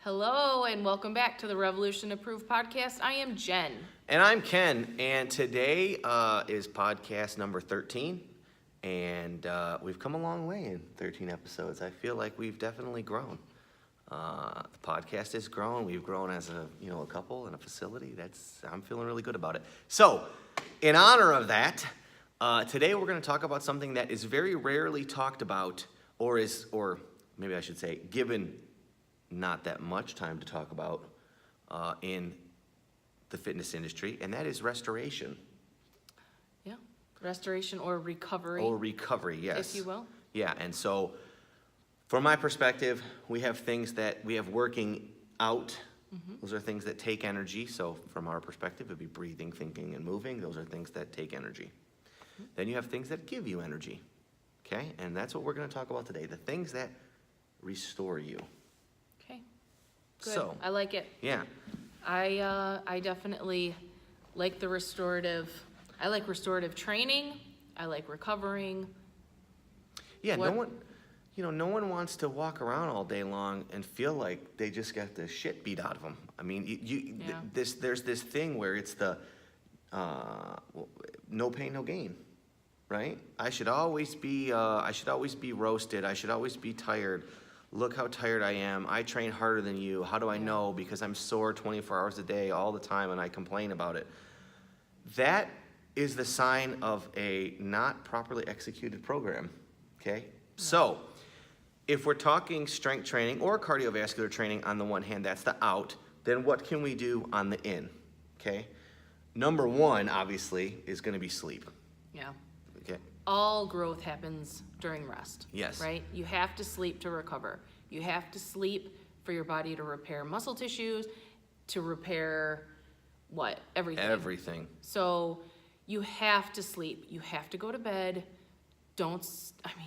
Hello and welcome back to the Revolution Approved podcast. I am Jen. And I'm Ken, and today is podcast number 13, and we've come a long way in 13 episodes. I feel like we've definitely grown. The podcast has grown. We've grown as a couple and a facility. I'm feeling really good about it. So, in honor of that, today we're going to talk about something that is very rarely talked about, or maybe I should say, given not that much time to talk about in the fitness industry, and that is restoration. Yeah, restoration or recovery. Or recovery, yes. If you will. Yeah, and so from my perspective, we have things that we have working out. Mm-hmm. Those are things that take energy. So from our perspective, it'd be breathing, thinking, and moving. Those are things that take energy. Mm-hmm. Then you have things that give you energy, okay? And that's what we're going to talk about today, the things that restore you. Okay, good. So, I like it. Yeah. I definitely like the restorative. I like restorative training. I like recovering. Yeah, no one wants to walk around all day long and feel like they just got the shit beat out of them. I mean, there's this thing where it's the no pain, no gain, right? I should always be roasted. I should always be tired. Look how tired I am. I train harder than you. How do I know? Because I'm sore 24 hours a day all the time and I complain about it. That is the sign of a not properly executed program, okay? So, if we're talking strength training or cardiovascular training on the one hand, that's the out, then what can we do on the in, okay? Number one, obviously, is going to be sleep. Yeah. Okay. All growth happens during rest. Yes. Right? You have to sleep to recover. You have to sleep for your body to repair muscle tissues, to repair what? Everything. Everything. So you have to sleep. You have to go to bed.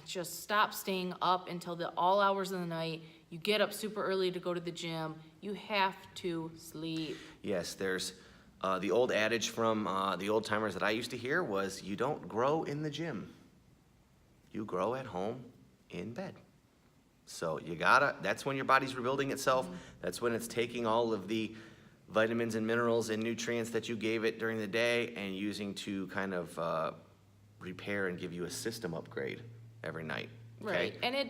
Just stop staying up until all hours of the night. You get up super early to go to the gym. You have to sleep. Yes, there's the old adage from the old timers that I used to hear was, you don't grow in the gym. You grow at home in bed. So that's when your body's rebuilding itself. Mm-hmm. That's when it's taking all of the vitamins and minerals and nutrients that you gave it during the day and using to kind of repair and give you a system upgrade every night. Okay? Right. And it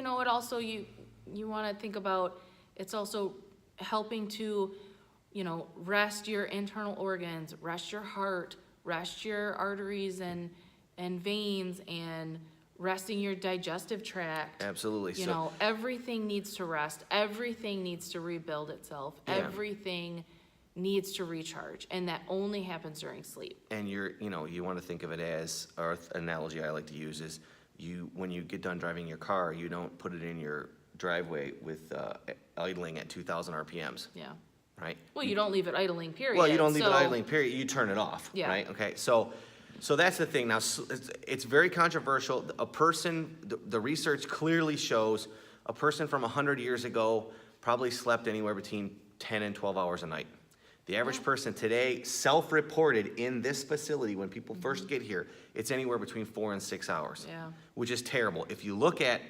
also, you want to think about, it's also helping to, rest your internal organs, rest your heart, rest your arteries and veins, and resting your digestive tract. Absolutely. Everything needs to rest. Everything needs to rebuild itself. Yeah. Everything needs to recharge, and that only happens during sleep. And you want to think of it as, or analogy I like to use is, when you get done driving your car, you don't put it in your driveway with idling at 2,000 RPMs. Yeah. Right? Well, you don't leave it idling, period. Well, you don't leave it idling, period. You turn it off. Yeah. Right? Okay. So that's the thing. Now, it's very controversial. The research clearly shows a person from 100 years ago probably slept anywhere between 10 and 12 hours a night. The average person today, self-reported in this facility, when people first get here, it's anywhere between 4 and 6 hours, which is terrible. If you look at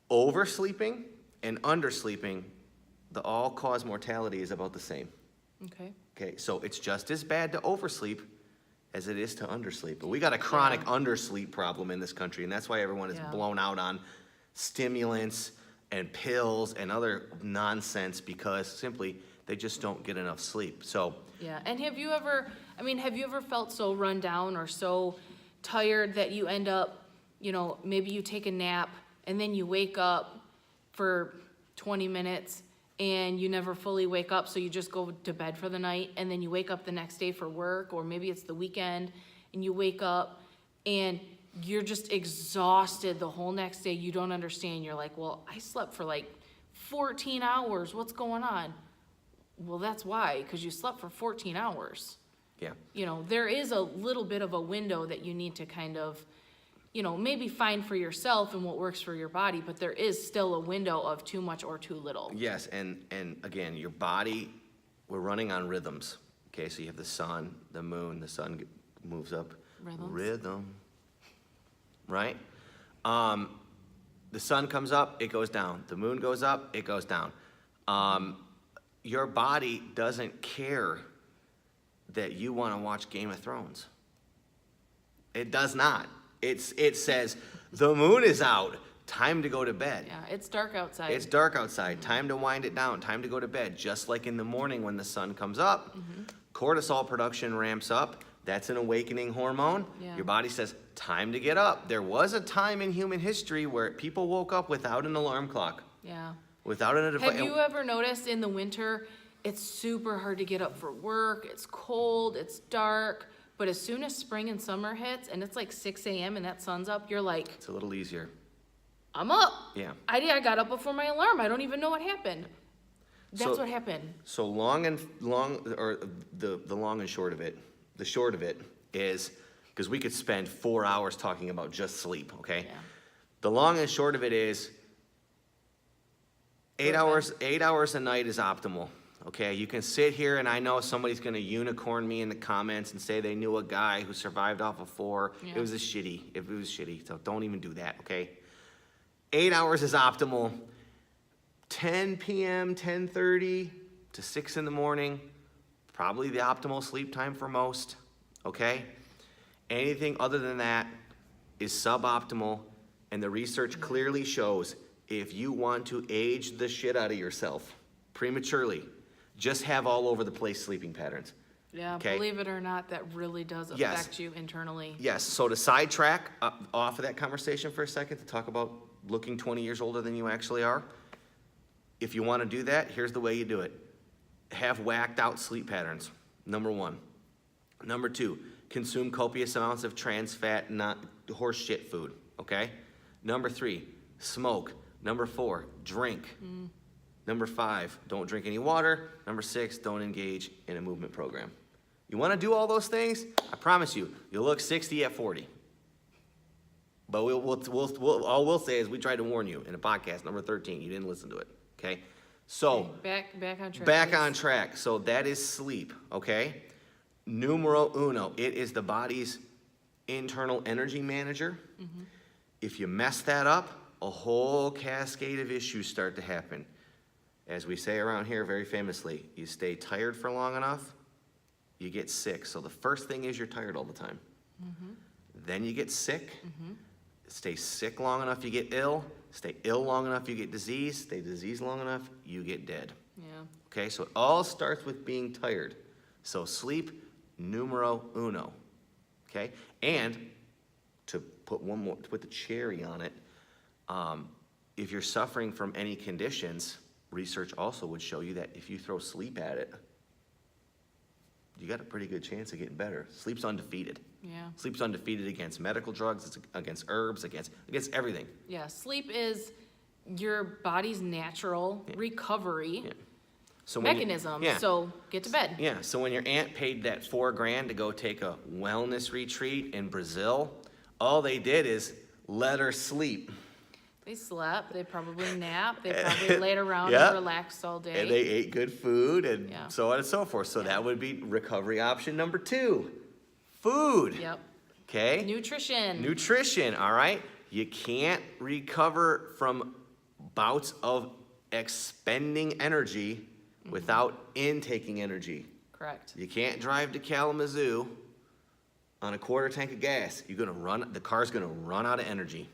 oversleeping and undersleeping, the all-cause mortality is about the same. Okay, so it's just as bad to oversleep as it is to undersleep. But we got a chronic undersleep problem in this country, and that's why everyone is blown out on stimulants and pills and other nonsense, because simply they just don't get enough sleep. So yeah, and have you ever felt so run down or so tired that you end up, maybe you take a nap and then you wake up for 20 minutes and you never fully wake up, so you just go to bed for the night, and then you wake up the next day for work, or maybe it's the weekend, and you wake up and you're just exhausted the whole next day. You don't understand. You're like, well, I slept for like 14 hours. What's going on? Well, that's why, because you slept for 14 hours. Yeah. There is a little bit of a window that you need to kind of, maybe find for yourself and what works for your body, but there is still a window of too much or too little. Yes, and again, your body, we're running on rhythms. Okay, so you have the sun, the moon, the sun moves up. Rhythm. Right? The sun comes up, it goes down. The moon goes up, it goes down. Your body doesn't care that you want to watch Game of Thrones. It does not. It says, the moon is out, time to go to bed. Yeah, it's dark outside. It's dark outside, time to wind it down, time to go to bed. Just like in the morning when the sun comes up, cortisol production ramps up. That's an awakening hormone. Yeah. Your body says, time to get up. There was a time in human history where people woke up without an alarm clock, Yeah. without an Have you ever noticed in the winter, it's super hard to get up for work, it's cold, it's dark, but as soon as spring and summer hits and it's like 6 a.m. and that sun's up, you're like, It's a little easier. I'm up. Yeah. I got up before my alarm. I don't even know what happened. That's So- what happened. So the long and short of it, the short of it is, because we could spend 4 hours talking about just sleep, okay? Yeah. The long and short of it is, eight Okay. hours a night is optimal, okay? You can sit here and I know somebody's gonna unicorn me in the comments and say they knew a guy who survived off of 4. Yeah. It was shitty, so don't even do that, okay? 8 hours is optimal. 10 p.m., 10:30 to 6 in the morning, probably the optimal sleep time for most, okay? Anything other than that is suboptimal, and the research clearly shows if you want to age the shit out of yourself prematurely, just have all over the place sleeping patterns. Yeah, Okay. believe it or not, that really does Yes. affect you internally. Yes, so to sidetrack off of that conversation for a second, to talk about looking 20 years older than you actually are, if you want to do that, here's the way you do it. Have whacked out sleep patterns, number 1. Number 2, consume copious amounts of trans fat, not horse shit food, okay? Number 3, smoke. Number 4, drink. Number 5, don't drink any water. Number 6, don't engage in a movement program. You want to do all those things? I promise you, you'll look 60 at 40. But all we'll say is we tried to warn you in a podcast, number 13. You didn't listen to it, okay? So, Back on track. back please. on track. So that is sleep, okay? Numero uno, it is the body's internal energy manager. If you mess that up, a whole cascade of issues start to happen. As we say around here very famously, you stay tired for long enough, you get sick. So the first thing is you're tired all the time. Then you get sick. Stay sick long enough, you get ill. Stay ill long enough, you get disease. Stay diseased long enough, you get dead. Yeah. Okay, so it all starts with being tired. So sleep, numero uno. Okay, and to put the cherry on it, if you're suffering from any conditions, research also would show you that if you throw sleep at it, you got a pretty good chance of getting better. Sleep's undefeated. Yeah. Sleep's Sleep's undefeated against medical drugs, it's against herbs, against everything. Yeah. Sleep is your body's natural recovery Yeah. So when you- mechanism. yeah. So get to bed. Yeah, so when your aunt paid that $4,000 to go take a wellness retreat in Brazil, all they did is let her sleep. They slept. They probably napped. They probably laid around Yeah. and relaxed all day. And they ate good food and Yeah. so on and so forth. So that would be recovery option number 2. Food. Yep. Okay? Nutrition. Nutrition, all right? You can't recover from bouts of expending energy without intaking energy. Correct. You can't drive to Kalamazoo on a quarter tank of gas. The car's gonna run out of energy.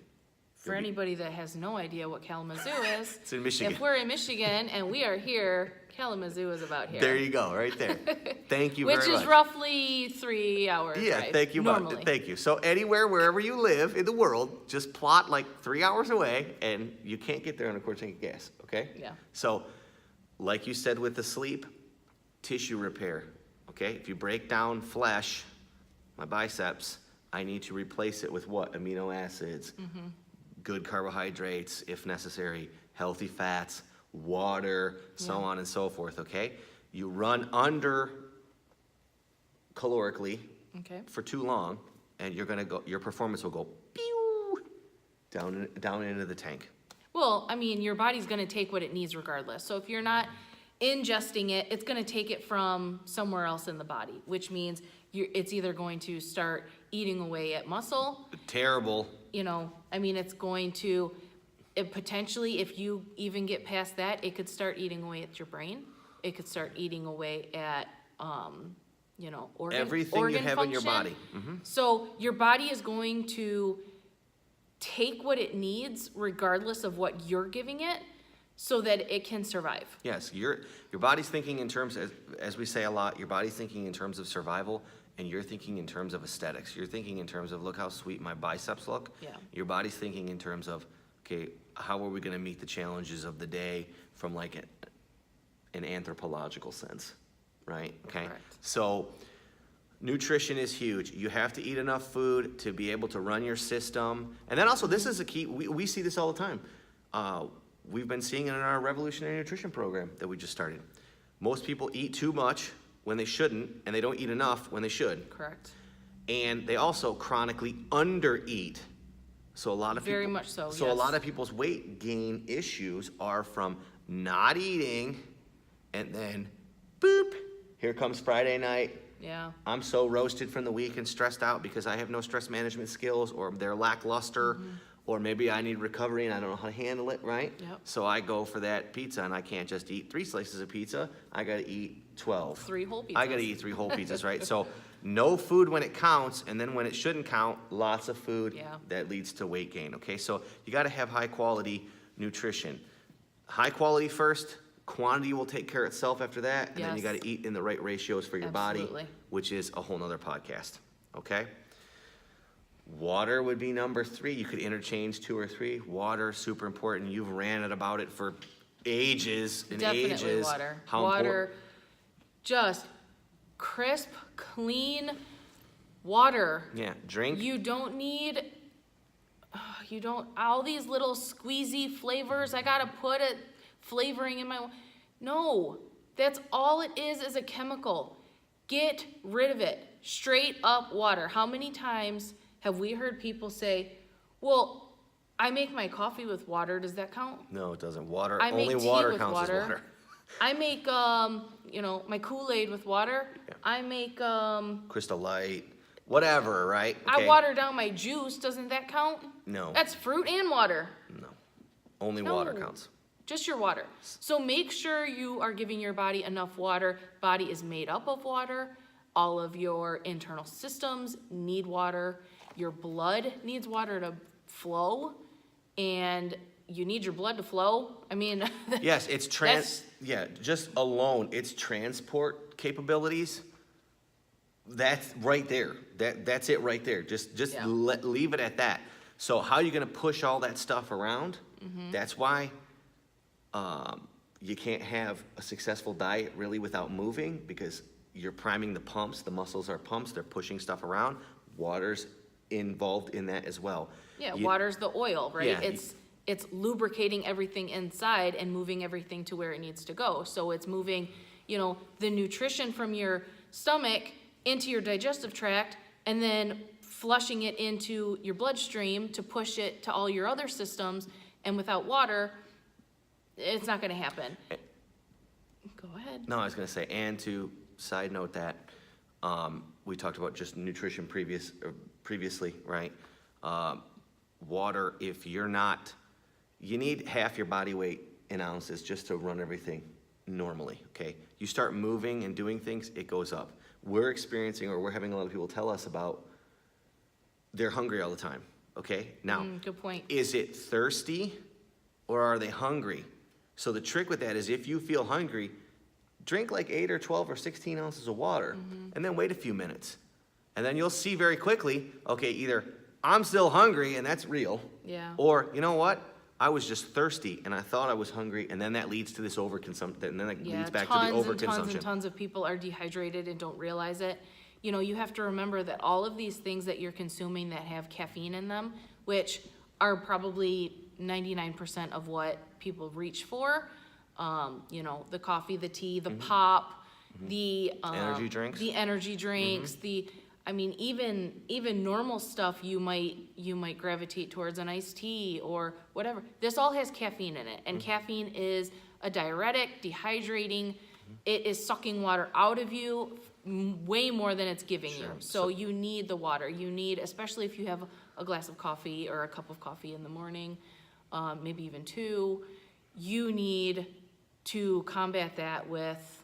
For anybody that has no idea what Kalamazoo is, It's in Michigan. if we're in Michigan and we are here, Kalamazoo is about here. There you go, right there. Thank you Which very much. is roughly 3 hours. Yeah, drive, thank you. Normally. Thank you. So anywhere, wherever you live in the world, just plot like 3 hours away, and you can't get there on a quarter tank of gas. Okay? Yeah. So, like you said with the sleep, tissue repair. Okay? If you break down flesh, my biceps, I need to replace it with what? Amino acids, good carbohydrates if necessary, healthy fats, water, so Yeah. on and so forth. Okay? You run under calorically Okay. for too long, and your performance will go pew down into the tank. Well, I mean, your body's gonna take what it needs regardless. So if you're not ingesting it, it's gonna take it from somewhere else in the body, which means it's either going to start eating away at muscle, Terrible. I mean, it's going to potentially, if you even get past that, it could start eating away at your brain. It could start eating away at, organ Everything you organ have in your function. body. So your body is going to take what it needs regardless of what you're giving it so that it can survive. Yes, your body's thinking in terms, as we say a lot, your body's thinking in terms of survival, and you're thinking in terms of aesthetics. You're thinking in terms of, look how sweet my biceps look. Yeah. Your body's thinking in terms of, okay, how are we gonna meet the challenges of the day from like an anthropological sense, right? Okay. Correct. So nutrition is huge. You have to eat enough food to be able to run your system. And then also, this is a key, we see this all the time. We've been seeing it in our revolutionary nutrition program that we just started. Most people eat too much when they shouldn't, and they don't eat enough when they should. Correct. And they also chronically undereat. So a lot of Very people, much so, So a yes. lot of people's weight gain issues are from not eating, and then boop, here comes Friday night. Yeah. I'm so roasted from the week and stressed out because I have no stress management skills, or they're lackluster, or maybe I need recovery and I don't know how to handle it, right? Yep. So I go for that pizza, and I can't just eat 3 slices of pizza. I gotta eat 12. 3 whole pizzas. I gotta eat 3 whole pizzas, right? So no food when it counts, and then when it shouldn't count, lots of food. Yeah. That leads to weight gain, okay? So you gotta have high quality nutrition. High quality first, quantity will take care of itself after that, and then you Yes. gotta eat in the right ratios for your Absolutely. body, which is a whole nother podcast, okay? Water would be number 3. You could interchange 2 or 3. Water, super important. You've ranted about it for ages and Definitely ages. water. How Water, just crisp, clean water. Yeah, drink. You don't need, all these little squeezy flavors. I gotta put a flavoring in my, no, that's all it is a chemical. Get rid of it. Straight up water. How many times have we heard people say, well, I make my coffee with water, does that count? No, it doesn't. Water, I make only tea water with counts water. as water. I make, my Kool-Aid with water. Yeah. I make, Crystal Light, whatever, right? I Okay. water down my juice, doesn't that count? No, That's fruit and water, no. Only No. water counts. just your water. So make sure you are giving your body enough water. Body is made up of water. All of your internal systems need water. Your blood needs water to flow, and you need your blood to flow. I mean, Yes, it's That's- just alone, its transport capabilities, that's right there. That's it right there. Just Yeah. leave it at that. So how are you gonna push all that stuff around? That's why you can't have a successful diet really without moving, because you're priming the pumps. The muscles are pumps. They're pushing stuff around. Water's involved in that as well. yeah, You- water's the oil, right? Yeah, It's lubricating everything inside and moving everything to where it needs to go. So it's moving, the nutrition from your stomach into your digestive tract, and then flushing it into your bloodstream to push it to all your other systems. And without water, it's not gonna happen. Go ahead. No, I was gonna say, and to side note that, we talked about just nutrition previously, right? Water, if you're not, you need half your body weight in ounces just to run everything normally, okay? You start moving and doing things, it goes up. We're experiencing, or we're having a lot of people tell us about, they're hungry all the time, okay? Now, Good point. is it thirsty or are they hungry? So the trick with that is, if you feel hungry, drink like 8 or 12 or 16 ounces of water, and then wait a few minutes. And then you'll see very quickly, okay, either I'm still hungry and that's real, Yeah. or you know what? I was just thirsty and I thought I was hungry, and then that leads to this overconsumption, and then that Yeah, leads back to the tons and tons overconsumption. and tons of people are dehydrated and don't realize it. You have to remember that all of these things that you're consuming that have caffeine in them, which are probably 99% of what people reach for, the coffee, the tea, the pop, the Energy drinks. the energy drinks, even normal stuff you might gravitate towards an iced tea or whatever. This all has caffeine in it, and caffeine is a diuretic, dehydrating. It is sucking water out of you way more than it's giving you. So you need the water. You need, especially if you have a glass of coffee or a cup of coffee in the morning, maybe even 2, you need to combat that with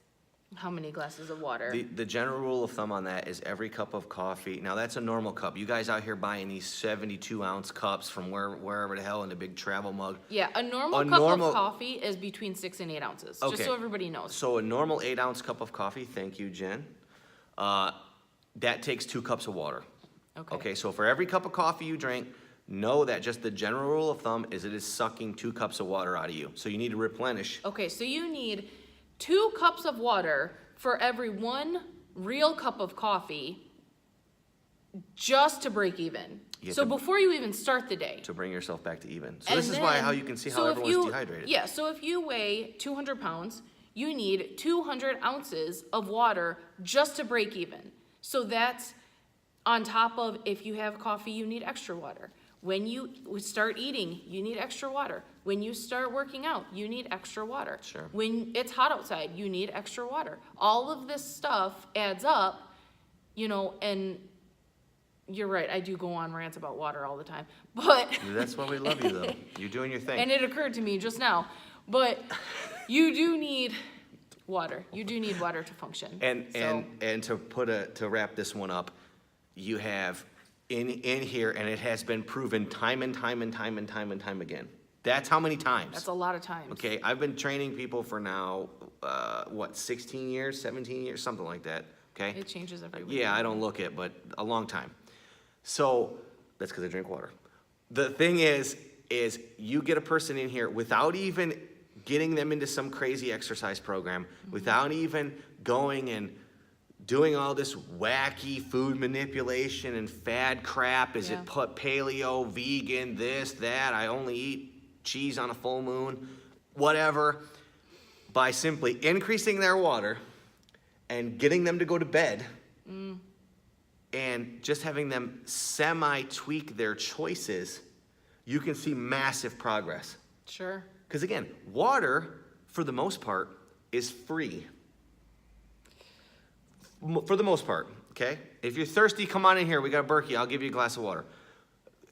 how many glasses of water? The general rule of thumb on that is every cup of coffee. Now that's a normal cup. You guys out here buying these 72-ounce cups from wherever the hell in a big travel mug. Yeah, a normal cup of coffee is between 6 and 8 ounces, just so everybody knows. So a normal 8-ounce cup of coffee, thank you, Jen, that takes 2 cups of water. Okay, so for every cup of coffee you drink, know that just the general rule of thumb is it is sucking 2 cups of water out of you. So you need to replenish. Okay, so you need 2 cups of water for every 1 real cup of coffee just to break even. So before you even start the day. To bring yourself back to even. So this is why how you can see how everyone's dehydrated. Yeah, so if you weigh 200 pounds, you need 200 ounces of water just to break even. So that's on top of if you have coffee, you need extra water. When you start eating, you need extra water. When you start working out, you need extra water. Sure. When it's hot outside, you need extra water. All of this stuff adds up, and you're right, I do go on rants about water all the time. But that's why we love you, though. You're doing your thing. And it occurred to me just now. But you do need water. You do need water to function. And to wrap this one up, you have in here, and it has been proven time and time again. That's how many times? That's a lot of times. Okay, I've been training people for now, 16 years, 17 years, something like that, okay? It changes every week. Yeah, I don't look it, but a long time. So, that's because I drink water. The thing is you get a person in here without even getting them into some crazy exercise program, without even going and doing all this wacky food manipulation and fad crap. Is it put paleo, vegan, this, that, I only eat cheese on a full moon, whatever, by simply increasing their water and getting them to go to bed and just having them semi-tweak their choices, you can see massive progress. Sure. Because again, water, for the most part, is free. For the most part, okay? If you're thirsty, come on in here. We got a Berkey. I'll give you a glass of water.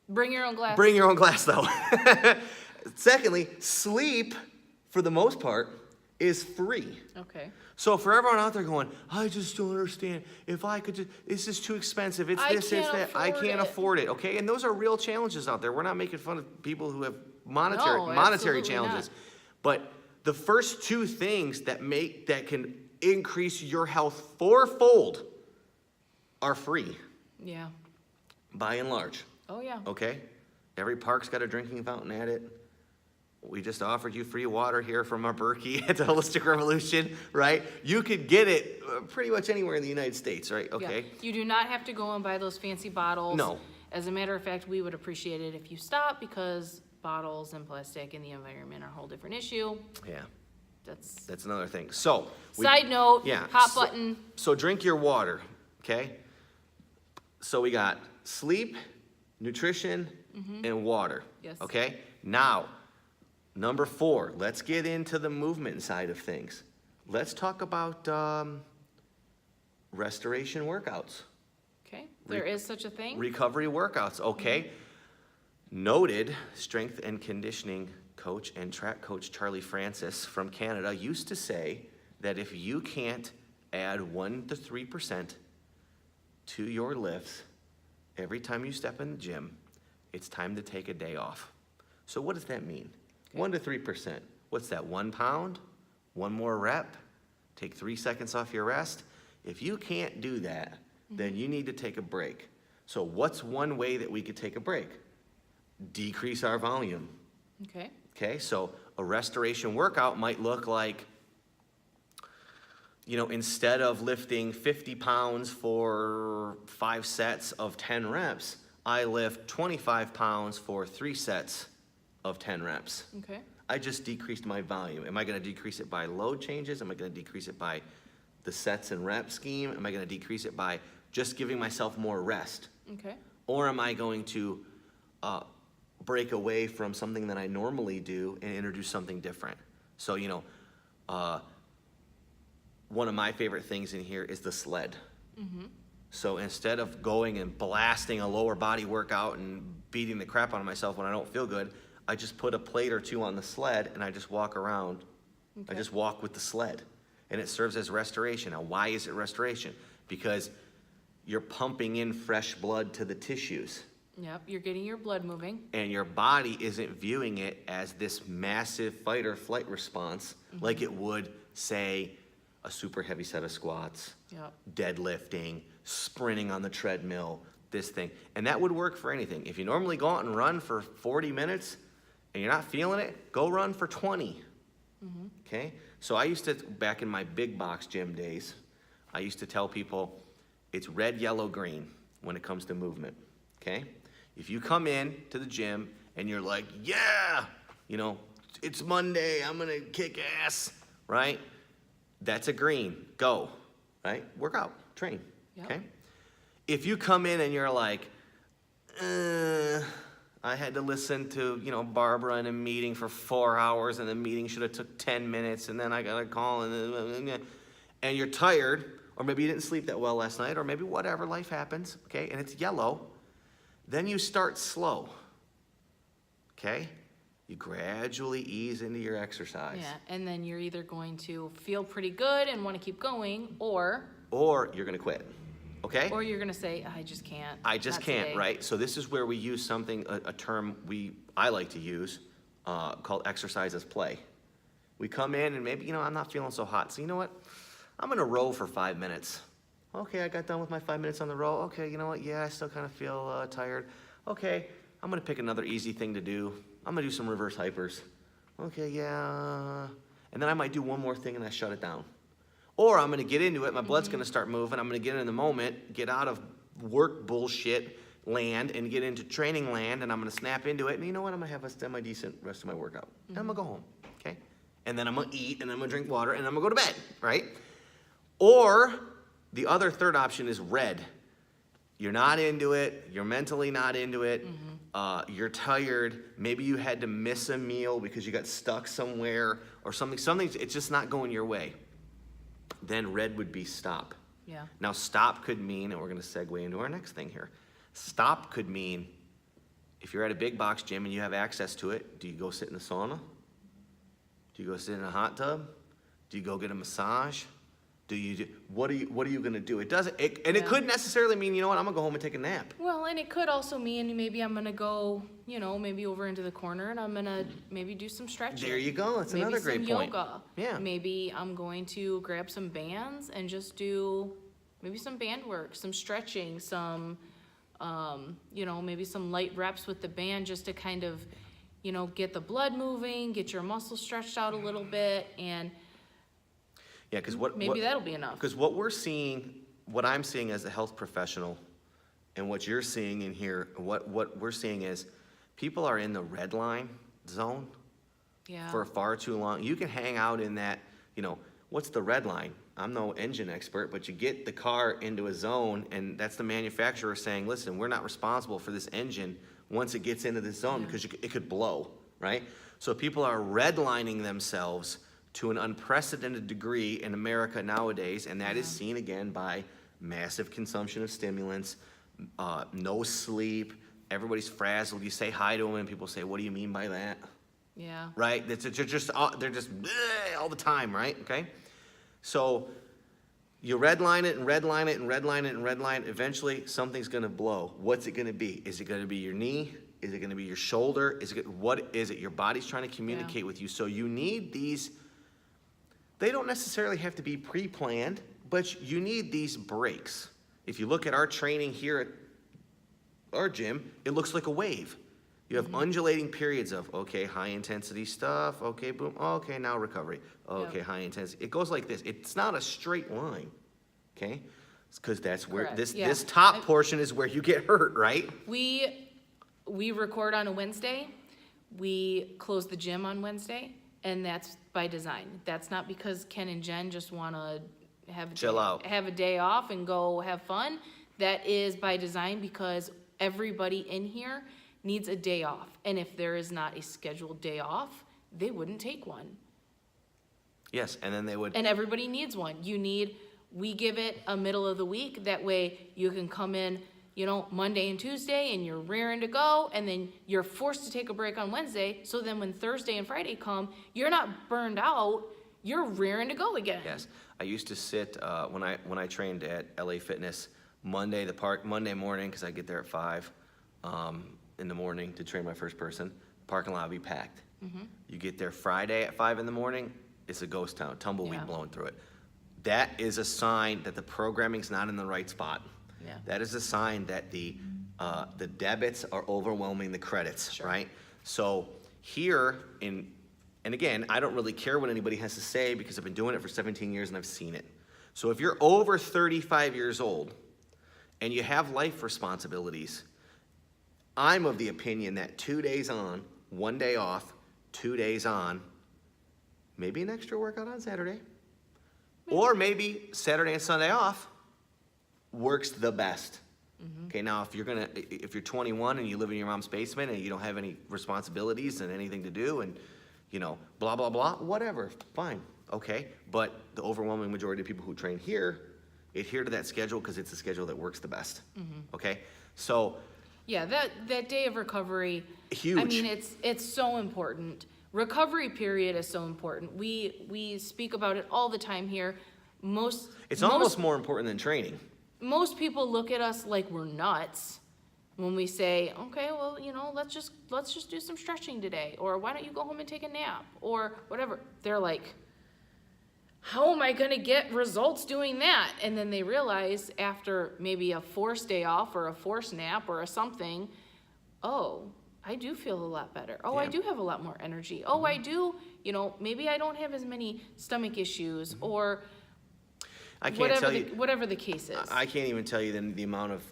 Bring your own glass. Bring your own glass, though. Secondly, sleep, for the most part, is free. Okay. So for everyone out there going, I just don't understand. If I could just, this is too expensive. It's this, it's that. I can't afford it, okay? And those are real challenges out there. We're not making fun of people who have monetary challenges. Not. But the first 2 things that can increase your health 4-fold are free. Yeah. By and large. Oh, yeah. Okay? Every park's got a drinking fountain at it. We just offered you free water here from our Berkey at the Holistic Revolution, right? You could get it pretty much anywhere in the United States, right? Okay. Yeah. You do not have to go and buy those fancy bottles. No. As a matter of fact, we would appreciate it if you stop, because bottles and plastic in the environment are a whole different issue. Yeah. That's another thing. So. Side note, hot button. So drink your water, okay? So we got sleep, nutrition, and water. Yes. Okay? Now, number 4, let's get into the movement side of things. Let's talk about restoration workouts. Okay, there is such a thing. Recovery workouts, okay? Noted strength and conditioning coach and track coach Charlie Francis from Canada used to say that if you can't add 1 to 3% to your lifts every time you step in the gym, it's time to take a day off. So what does that mean? 1 to 3%. What's that, 1 pound? 1 more rep? Take 3 seconds off your rest? If you can't do that, then you need to take a break. So what's one way that we could take a break? Decrease our volume. Okay. Okay, so a restoration workout might look like, instead of lifting 50 pounds for 5 sets of 10 reps, I lift 25 pounds for 3 sets of 10 reps. Okay. I just decreased my volume. Am I going to decrease it by load changes? Am I going to decrease it by the sets and rep scheme? Am I going to decrease it by just giving myself more rest? Okay. Or am I going to break away from something that I normally do and introduce something different? So, one of my favorite things in here is the sled. So instead of going and blasting a lower body workout and beating the crap out of myself when I don't feel good, I just put a plate or two on the sled and I just walk around. I Okay. just walk with the sled. And it serves as restoration. Now, why is it restoration? Because you're pumping in fresh blood to the tissues. Yep, you're getting your blood moving. And your body isn't viewing it as this massive fight or flight response like it would, say, a super heavy set of squats, Yep. deadlifting, sprinting on the treadmill, this thing. And that would work for anything. If you normally go out and run for 40 minutes and you're not feeling it, go run for 20. Okay? So I used to, back in my big box gym days, I used to tell people it's red, yellow, green when it comes to movement. Okay? If you come in to the gym and you're like, yeah, you know, it's Monday, I'm gonna kick ass, right? That's a green, go, right? Work out, train, Yep. okay? If you come in and you're like, I had to listen to, you know, Barbara in a meeting for 4 hours and the meeting should have took 10 minutes and then I got a call and you're tired, or maybe you didn't sleep that well last night, or maybe whatever, life happens, okay? And it's yellow. Then you start slow, okay? You gradually ease into your exercise. Yeah, and then you're either going to feel pretty good and want to keep going, or You're gonna quit, okay? you're gonna say, I just can't. I just not can't, today." right? So this is where we use something, a term I like to use, called exercise as play. We come in and maybe, you know, I'm not feeling so hot, so you know what? I'm gonna row for 5 minutes. Okay, I got done with my 5 minutes on the row. Okay, you know what? Yeah, I still kind of feel tired. Okay, I'm gonna pick another easy thing to do. I'm gonna do some reverse hypers. Okay, yeah. And then I might do one more thing and I shut it down. Or I'm gonna get into it, my blood's gonna start moving, I'm gonna get in the moment, get out of work bullshit land and get into training land, and I'm gonna snap into it, and you know what? I'm gonna have a semi-decent rest of my workout. And I'm gonna go home, okay? And then I'm gonna eat, and I'm gonna drink water, and I'm gonna go to bed, right? Or the other third option is red. You're not into it, you're mentally not into it, you're tired, maybe you had to miss a meal because you got stuck somewhere or something, it's just not going your way. Then red would be stop. Yeah. Now stop could mean, and we're gonna segue into our next thing here. Stop could mean, if you're at a big box gym and you have access to it, do you go sit in a sauna? Do you go sit in a hot tub? Do you go get a massage? What are you gonna do? It doesn't, it Yeah. could necessarily mean, you know what, I'm gonna go home and take a nap. Well, and it could also mean maybe I'm gonna go, you know, maybe over into the corner and I'm gonna maybe do some stretching. There you go, that's Maybe another some great point. yoga. Yeah. Maybe I'm going to grab some bands and just do maybe some band work, some stretching, some, you know, maybe some light reps with the band just to kind of, you know, get the blood moving, get your muscles stretched out a little bit, and Yeah, because maybe that'll be enough. Because what I'm seeing as a health professional, and what you're seeing in here, what we're seeing is, people are in the red line zone Yeah. for far too long. You can hang out in that, you know, what's the red line? I'm no engine expert, but you get the car into a zone, and that's the manufacturer saying, listen, we're not responsible for this engine once it gets into this zone, because it could blow, right? So people are redlining themselves to an unprecedented degree in America nowadays, and that is seen again by massive consumption of stimulants, no sleep, everybody's frazzled. You say hi to them, and people say, what do you mean by that? Yeah. Right? They're just bleh all the time, right? Okay? So you redline it and redline it and redline it and redline it. Eventually, something's gonna blow. What's it gonna be? Is it gonna be your knee? Is it gonna be your shoulder? What is it? Your body's trying to communicate with you. So you need these. They don't necessarily have to be pre-planned, but you need these breaks. If you look at our training here at our gym, it looks like a wave. You have undulating periods of, okay, high intensity stuff, okay, boom, okay, now recovery, okay, high intensity. It goes like this. It's not a straight line, okay? Because that's where Correct, this yeah. this top portion is where you get hurt, right? We record on a Wednesday. We close the gym on Wednesday, and that's by design. That's not because Ken and Jen just want to Chill out. have a day off and go have fun. That is by design because everybody in here needs a day off. And if there is not a scheduled day off, they wouldn't take one. Yes, and then they would. And everybody needs one. We give it a middle of the week. That way you can come in, Monday and Tuesday, and you're raring to go, and then you're forced to take a break on Wednesday, so then when Thursday and Friday come, you're not burned out, you're raring to go again. Yes, I used to sit, when I trained at LA Fitness, Monday morning, because I get there at 5 in the morning to train my first person, parking lot would be packed. You get there Friday at 5 in the morning, it's a ghost town, tumbleweed Yeah. blowing through it. That is a sign that the programming's not in the right spot. Yeah. That is a sign that the debits are overwhelming the credits, Sure. right? So here and again, I don't really care what anybody has to say because I've been doing it for 17 years and I've seen it. So if you're over 35 years old and you have life responsibilities, I'm of the opinion that 2 days on, 1 day off, 2 days on, maybe an extra workout on Saturday, or maybe Saturday and Sunday off works the best. Okay, now if you're 21 and you live in your mom's basement and you don't have any responsibilities and anything to do and blah blah blah, whatever, fine, okay. But the overwhelming majority of people who train here adhere to that schedule because it's the schedule that works the best. Okay, so Yeah, that day of recovery. Huge. I mean, it's so important. Recovery period is so important. We speak about it all the time here. it's almost more important than training. Most people look at us like we're nuts when we say, okay, well, let's just do some stretching today, or why don't you go home and take a nap, or whatever. They're like, how am I gonna get results doing that? And then they realize after maybe a forced day off or a forced nap or a something, oh, I do feel a lot better. Oh, I Yeah. do have a lot more energy. Oh, I do, maybe I don't have as many stomach issues, or I can't tell you. whatever the case is. I can't even tell you the amount of,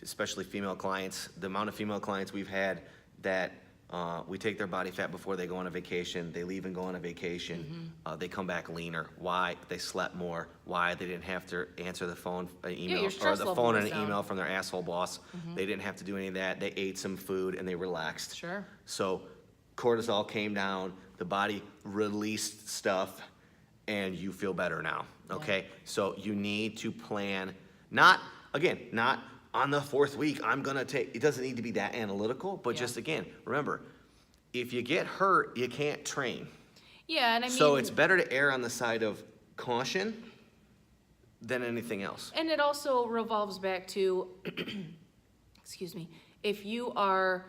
especially female clients, the amount of female clients we've had that we take their body fat before they go on a vacation. They leave and go on a vacation. They come back leaner. Why? They slept more. Why? They didn't have to answer the phone, email, your or stress the level phone goes and an down. email from their asshole boss. They didn't have to do any of that. They ate some food and they relaxed. Sure. So cortisol came down. The body released stuff, and you feel better now. Okay, so you need to plan, not on the 4th week, I'm gonna take, it doesn't need to be that analytical, but Yeah. just again, remember, if you get hurt, you can't train. Yeah, and I mean, So it's better to err on the side of caution than anything else. and it also revolves back to, excuse me, if you are,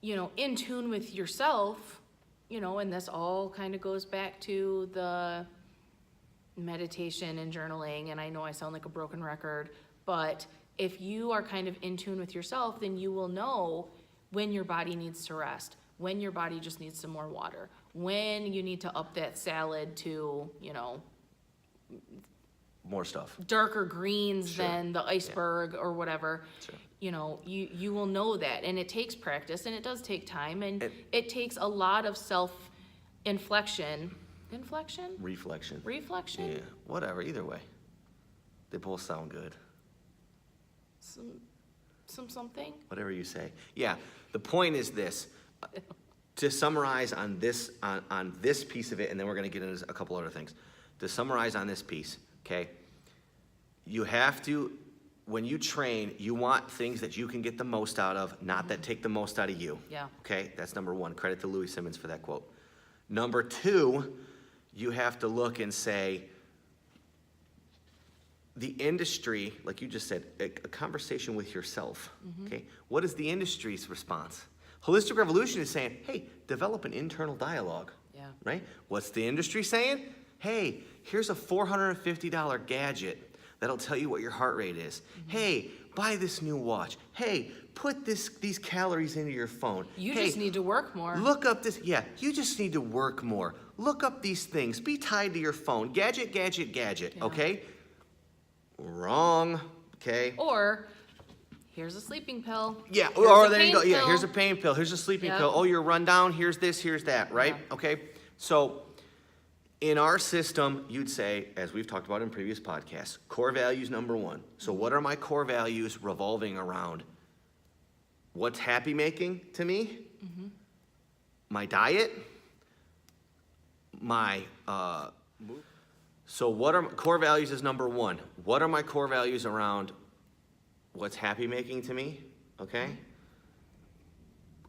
in tune with yourself, and this all kind of goes back to the meditation and journaling, and I know I sound like a broken record, but if you are kind of in tune with yourself, then you will know when your body needs to rest, when your body just needs some more water, when you need to up that salad to, More stuff. darker greens Sure. than the iceberg or whatever. Sure. You will know that, and it takes practice, and it does take time, and And- it takes a lot of reflection, Reflection. Yeah, whatever, either way. They both sound good. something. Whatever you say. Yeah, the point is this. To summarize on this on this piece of it, and then we're going to get into a couple other things. To summarize on this piece, okay? You have to, when you train, you want things that you can get the most out of, not that take the most out of you. Yeah. Okay, that's number one. Credit to Louis Simmons for that quote. Number two, you have to look and say, the industry, like you just said, a conversation with yourself, okay? What is the industry's response? Holistic Revolution is saying, hey, develop an internal dialogue, Yeah. right? What's the industry saying? Hey, here's a $450 gadget that'll tell you what your heart rate is. Hey, buy this new watch. Hey, put these calories into your phone. You Hey, just need to work more. look up this, you just need to work more. Look up these things. Be tied to your phone. Gadget, Yeah. okay? Wrong, okay? Or, here's a sleeping pill. Yeah, Here's or a there you go. pain Yeah, pill. here's a pain pill. Here's a sleeping Yep. pill. Oh, you're run down. Here's this, here's that, right? Yeah. Okay? So, in our system, you'd say, as we've talked about in previous podcasts, core values number one. So, what are my core values revolving around? What's happy making to me? My diet? So what are core values is number one. What are my core values around what's happy making to me, okay?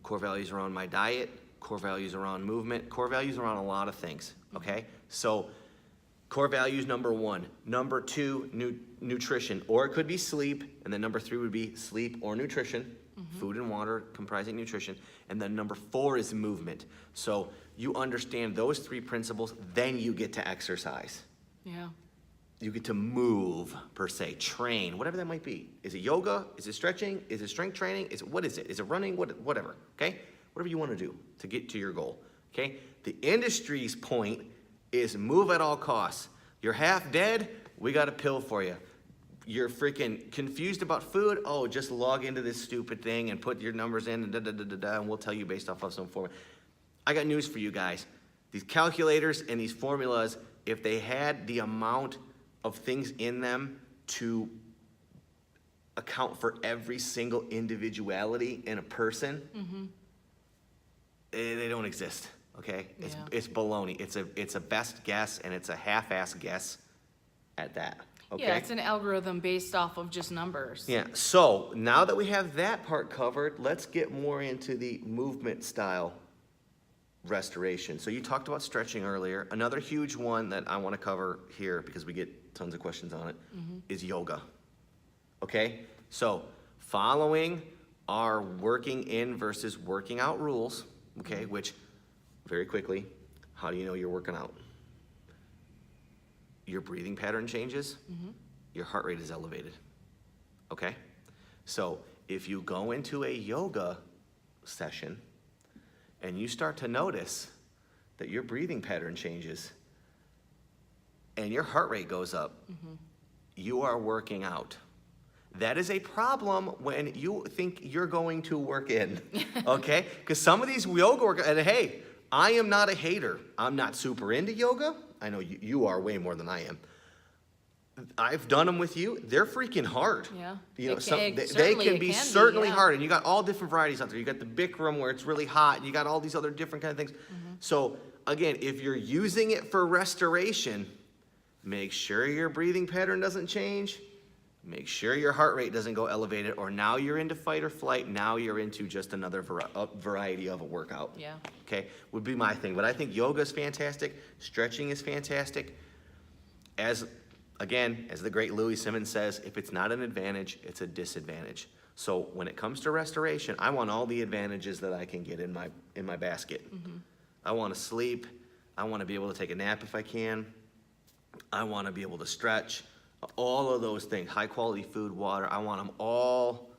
Core values around my diet, core values around movement, core values around a lot of things, okay? So core values, number 1. Number 2, nutrition, or it could be sleep, and then number 3 would be sleep or nutrition, food and water comprising nutrition, and then number 4 is movement. So you understand those 3 principles, then you get to exercise. Yeah. You get to move, per se, train, whatever that might be. Is it yoga? Is it stretching? Is it strength training? What is it? Is it running? Whatever, okay? Whatever you want to do to get to your goal, okay? The industry's point is move at all costs. You're half dead, we got a pill for you. You're freaking confused about food, oh, just log into this stupid thing and put your numbers in and and we'll tell you based off of some formula. I got news for you guys. These calculators and these formulas, if they had the amount of things in them to account for every single individuality in a person, they don't exist, okay? It's baloney. It's a best guess, and it's a half-ass guess at that, okay? Yeah, it's an algorithm based off of just numbers. Yeah, so now that we have that part covered, let's get more into the movement style restoration. So you talked about stretching earlier. Another huge one that I want to cover here, because we get tons of questions on it, is yoga. Okay? So following our working in versus working out rules, okay, which, very quickly, how do you know you're working out? Your breathing pattern changes, your heart rate is elevated. Okay? So if you go into a yoga session and you start to notice that your breathing pattern changes and your heart rate goes up, you are working out. That is a problem when you think you're going to work in, okay? Because some of these yoga work, and hey, I am not a hater. I'm not super into yoga. I know you are way more than I am. I've done them with you. They're freaking hard. Yeah. You know, They can be certainly hard, and you got all different varieties out there. You got the Bikram where it's really hot, and you got all these other different kind of things. So again, if you're using it for restoration, make sure your breathing pattern doesn't change. Make sure your heart rate doesn't go elevated, or now you're into fight or flight. Now you're into just another variety of a workout. Yeah. Okay, would be my thing. But I think yoga is fantastic. Stretching is fantastic. Again, as the great Louis Simmons says, if it's not an advantage, it's a disadvantage. So when it comes to restoration, I want all the advantages that I can get in my basket. I want to sleep. I want to be able to take a nap if I can. I want to be able to stretch. All of those things, high quality food, water, I want them all,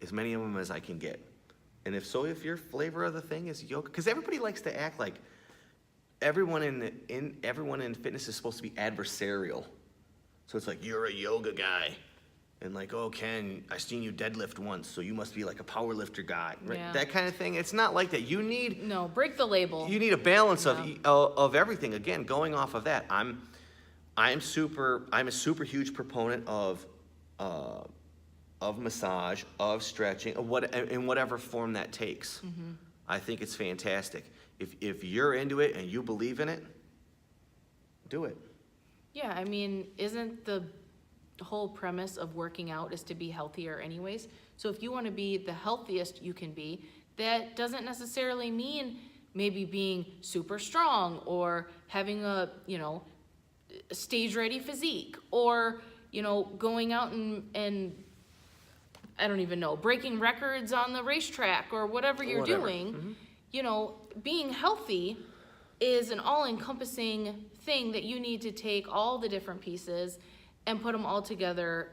as many of them as I can get. And if your flavor of the thing is yoga, because everybody likes to act like everyone in fitness is supposed to be adversarial. So it's like, you're a yoga guy. And like, oh, Ken, I seen you deadlift once, so you must be like a power lifter guy. Right? Yeah. That kind of thing. It's not like that. You need break the label. You need a balance of everything. Again, going off of that, I'm a super huge proponent of massage, of stretching, in whatever form that takes. I think it's fantastic. If you're into it and you believe in it, do it. Yeah, I mean, isn't the whole premise of working out is to be healthier anyways? So if you want to be the healthiest you can be, that doesn't necessarily mean maybe being super strong or having a stage ready physique, or going out and I don't even know, breaking records on the racetrack or whatever you're doing. Being healthy is an all-encompassing thing that you need to take all the different pieces and put them all together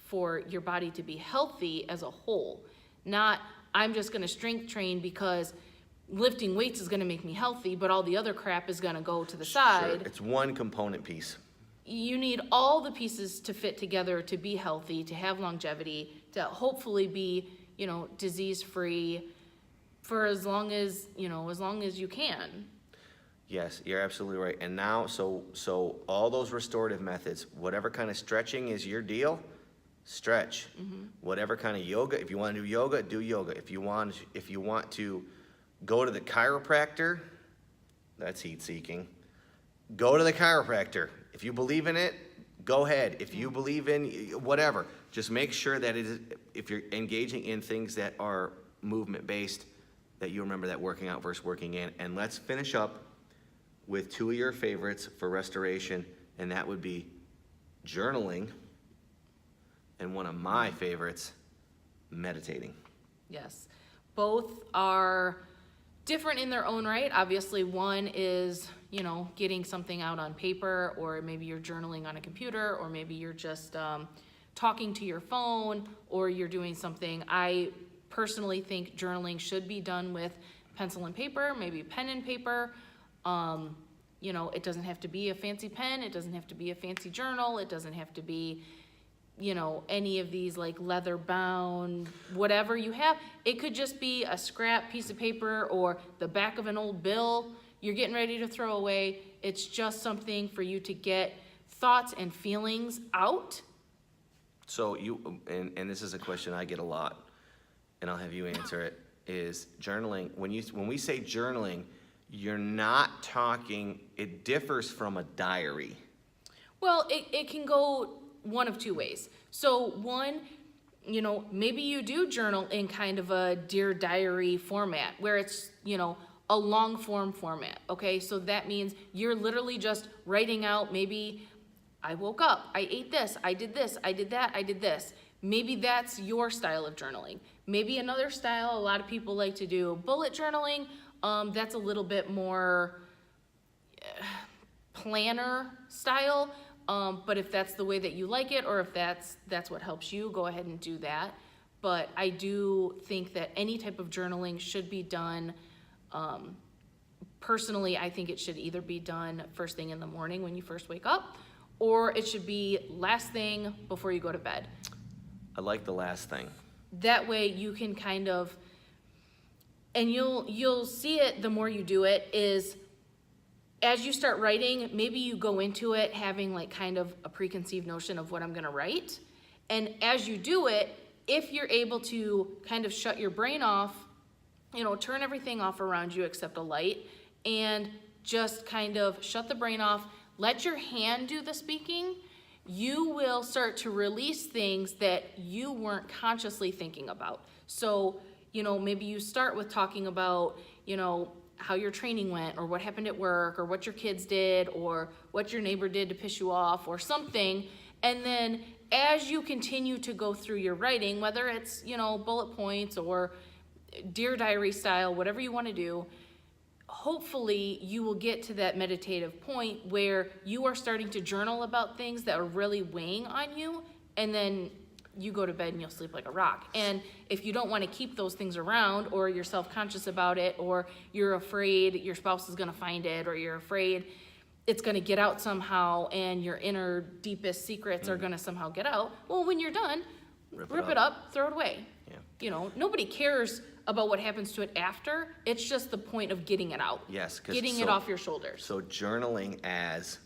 for your body to be healthy as a whole. Not, I'm just gonna strength train because lifting weights is gonna make me healthy, but all the other crap is gonna go to the side. Sure. It's one component piece. You need all the pieces to fit together to be healthy, to have longevity, to hopefully be, disease-free for as long as you can. Yes, you're absolutely right. And now, so all those restorative methods, whatever kind of stretching is your deal, stretch. Whatever kind of yoga, if you want to do yoga, do yoga. If you want to go to the chiropractor, that's heat seeking. Go to the chiropractor. If you believe in it, go ahead. If you believe in whatever, just make sure that it is, if you're engaging in things that are movement-based, that you remember that working out versus working in. And let's finish up with 2 of your favorites for restoration, and that would be journaling, and one of my favorites, meditating. Yes. Both are different in their own right. Obviously, one is, getting something out on paper, or maybe you're journaling on a computer, or maybe you're just talking to your phone, or you're doing something. I personally think journaling should be done with pencil and paper, maybe pen and paper. It doesn't have to be a fancy pen. It doesn't have to be a fancy journal. It doesn't have to be, any of these like leather bound, whatever you have. It could just be a scrap piece of paper or the back of an old bill you're getting ready to throw away. It's just something for you to get thoughts and feelings out. So and this is a question I get a lot, and I'll have you answer it, is journaling. When we say journaling, you're not talking, it differs from a diary. Well, it can go one of two ways. So one, maybe you do journal in kind of a Dear Diary format where it's, a long form format, okay? So that means you're literally just writing out, maybe I woke up, I ate this, I did this, I did that, I did this. Maybe that's your style of journaling. Maybe another style, a lot of people like to do bullet journaling. That's a little bit more planner style. But if that's the way that you like it, or if that's what helps you, go ahead and do that. But I do think that any type of journaling should be done. Personally, I think it should either be done first thing in the morning when you first wake up, or it should be last thing before you go to bed. I like the last thing. That way you can kind of, and you'll see it the more you do it, is as you start writing, maybe you go into it having like kind of a preconceived notion of what I'm gonna write. And as you do it, if you're able to kind of shut your brain off, turn everything off around you except a light, and just kind of shut the brain off, let your hand do the speaking, you will start to release things that you weren't consciously thinking about. So, maybe you start with talking about, how your training went, or what happened at work, or what your kids did, or what your neighbor did to piss you off, or something. And then as you continue to go through your writing, whether it's, bullet points or Dear Diary style, whatever you want to do, hopefully you will get to that meditative point where you are starting to journal about things that are really weighing on you, and then you go to bed and you'll sleep like a rock. And if you don't want to keep those things around, or you're self-conscious about it, or you're afraid your spouse is going to find it, or you're afraid it's going to get out somehow and your inner deepest secrets are going to somehow get out, well, when you're done, rip it up, throw it away. Yeah. Nobody cares about what happens to it after. It's just the point of getting it out. Yes. Getting it off your shoulders. So journaling as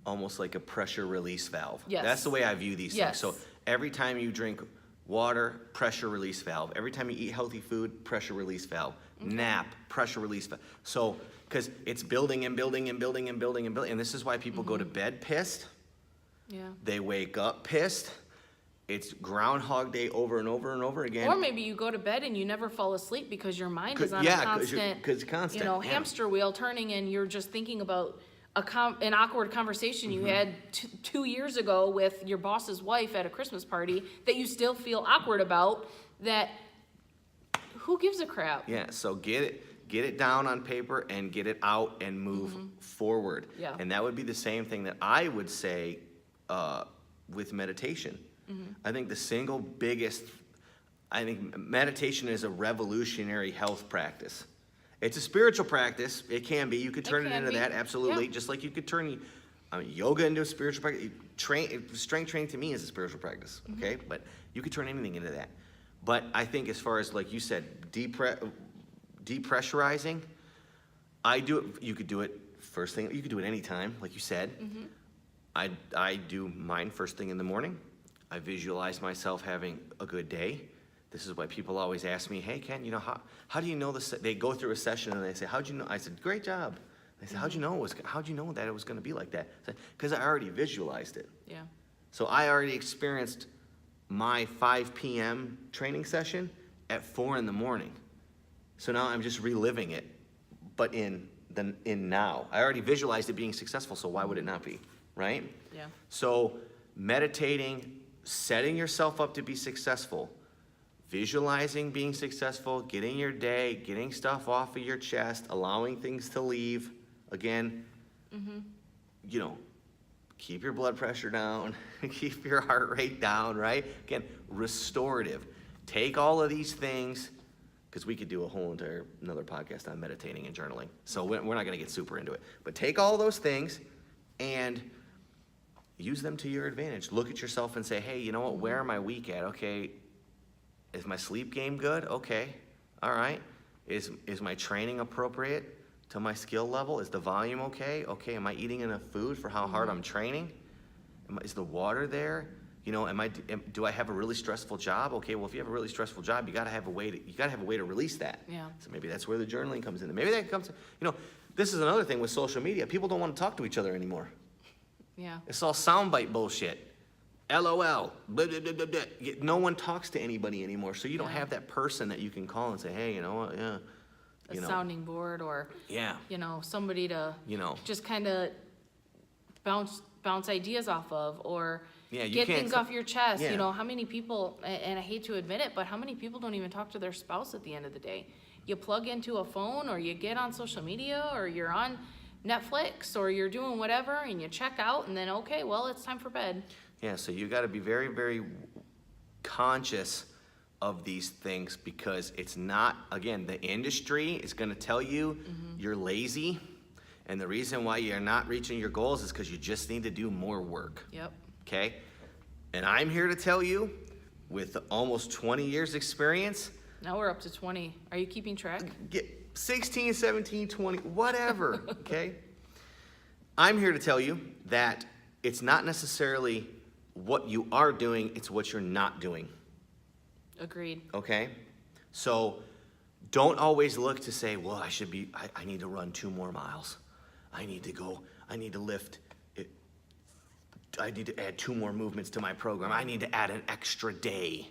almost like a pressure release valve. Yes. That's the way I view these Yes. things. So every time you drink water, pressure release valve. Every time you eat healthy food, pressure release valve. Okay. Nap, pressure release valve. So, because it's building and building and building and building and building. And this is why people go to bed pissed. Yeah. They wake up pissed. It's Groundhog Day over and over and over again. Or maybe you go to bed and you never fall asleep because your mind is on yeah, a 'cause it's constant, yeah. hamster wheel turning, and you're just thinking about an awkward conversation you had 2 years ago with your boss's wife at a Christmas party that you still feel awkward about. That who gives a crap? Yeah, so get it down on paper and get it out and move forward. Yeah. And that would be the same thing that I would say with meditation. I think the single biggest, I think meditation is a revolutionary health practice. It's a spiritual practice. It can be. You could turn it can into be. that, absolutely. Yeah. Just like you could turn yoga into a spiritual practice. Strength training to me is a spiritual practice, okay? But you could turn anything into that. But I think as far as, like you said, depressurizing, I do it. You could do it first thing. You could do it anytime, like you said. I do mine first thing in the morning. I visualize myself having a good day. This is why people always ask me, hey, Ken, how do you know this? They go through a session and they say, how'd you know? I said, great job. I said, how'd you know that it was going to be like that? Because I already visualized it. Yeah. So I already experienced my 5 p.m. training session at 4 in the morning. So now I'm just reliving it, but in now. I already visualized it being successful, so why would it not be, right? Yeah. So meditating, setting yourself up to be successful, visualizing being successful, getting your day, getting stuff off of your chest, allowing things to leave. Again, you know, keep your blood pressure down, keep your heart rate down, right? Again, restorative. Take all of these things, because we could do a whole another podcast on meditating and journaling. So we're not going to get super into it. But take all those things and use them to your advantage. Look at yourself and say, hey, you know what? Where am I weak at? Okay, is my sleep game good? Okay, all right. Is my training appropriate to my skill level? Is the volume okay? Okay, am I eating enough food for how hard I'm training? Is the water there? You know, do I have a really stressful job? Okay, well, if you have a really stressful job, you gotta have a way to release that. Yeah. So maybe that's where the journaling comes in. And maybe that comes, you know, this is another thing with social media. People don't want to talk to each other anymore. Yeah. It's all soundbite bullshit. LOL. Blah, blah, blah, blah, blah. No one talks to anybody anymore, so you don't Yeah. have that person that you can call and say, hey, you know what, yeah. A You know, sounding board, or, yeah, you know, somebody to you know. just kind of bounce ideas off of, or Yeah, you get can't things co- off your chest. Yeah. You know, how many people, and I hate to admit it, but how many people don't even talk to their spouse at the end of the day? You plug into a phone, or you get on social media, or you're on Netflix, or you're doing whatever, and you check out, and then, okay, well, it's time for bed. Yeah, so you got to be very, very conscious of these things, because it's not, again, the industry is going to tell you you're lazy, and the reason why you're not reaching your goals is because you just need to do more work. Yep. Okay? And I'm here to tell you, with almost 20 years experience, Now we're up to 20. Are you keeping track? get 16, 17, 20, whatever, okay? I'm here to tell you that it's not necessarily what you are doing, it's what you're not doing, Agreed. okay? So don't always look to say, well, I need to run 2 more miles. I need to lift, I need to add 2 more movements to my program. I need to add an extra day,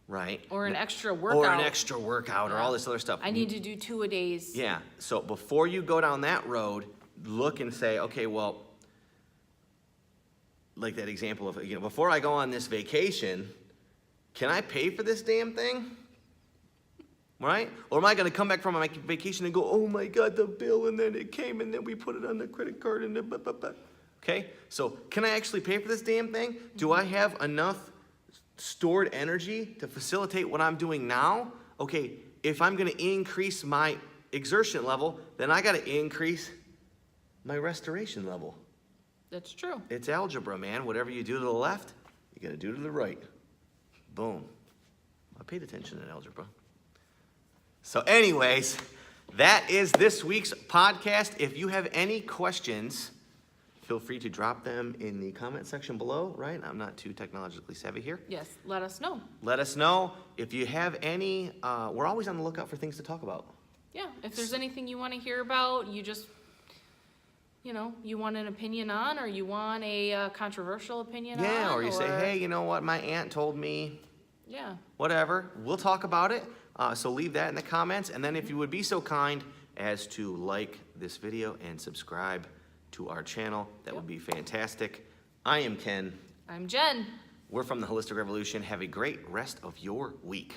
right? Or an extra workout. Or an extra workout, or all this other stuff. I need to do 2-a-days. Yeah, so before you go down that road, look and say, okay, well, like that example of, you know, before I go on this vacation, can I pay for this damn thing? Right? Or am I going to come back from my vacation and go, oh my God, the bill, and then it came, and then we put it on the credit card, and then blah, blah, blah. Okay, so can I actually pay for this damn thing? Do I have enough stored energy to facilitate what I'm doing now? Okay, if I'm going to increase my exertion level, then I got to increase my restoration level. That's true. It's algebra, man. Whatever you do to the left, you got to do to the right. Boom. I paid attention in algebra. So anyways, that is this week's podcast. If you have any questions, feel free to drop them in the comment section below, right? I'm not too technologically savvy here. Yes, let us know. Let us know. If you have any, we're always on the lookout for things to talk about. Yeah, if there's anything you want to hear about, you just, you know, you want an opinion on, or you want a controversial opinion on. Yeah, or you say, hey, you know what, my aunt told me, Yeah, whatever. We'll talk about it. So leave that in the comments. And then if you would be so kind as to like this video and subscribe to our channel, that would be fantastic. I am Ken. I'm Jen. We're from the Holistic Revolution. Have a great rest of your week.